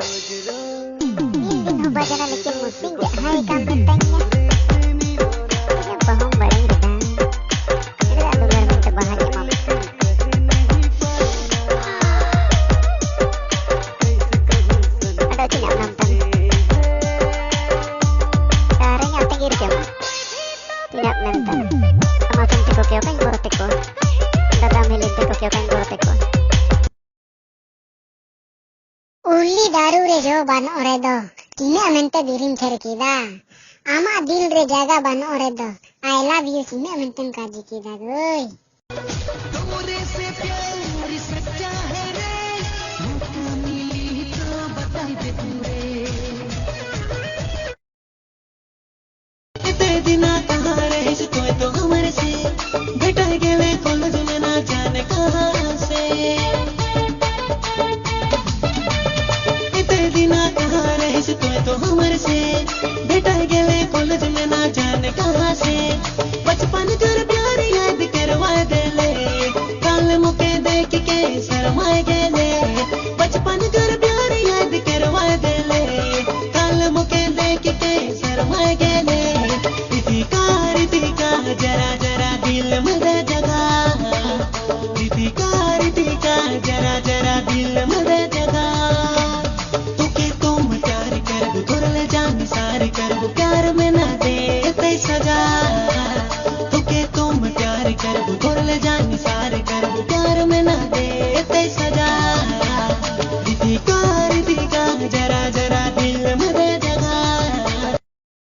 Hindi mo ba dyan nalikin musik? Hai kamu tanya. Kaya bohong bareng kita. Kita tak luar minta bahagia mampu. Ada tidak menonton? Caranya tinggi siapa? Tidak menonton. Sama senti ko kyo kan gorote ko. Dalam hilinte ko kyo kan gorote ko. Uli daru re jo ban ore do. Tine amente dirim cerkida. Ama dil re jaga ban ore do. I love you tine amenten kaji kida goy. तोरे से प्यार सच्चा है रे मौका मिली तो बता दे तू रे इतने दिन कहाँ रहे तो हमारे से बेटा गेले कॉलेज में ना जाने कहाँ से इतने दिन कहाँ रहे तो हमारे से बेटा गेले कॉलेज में ना जाने कहाँ से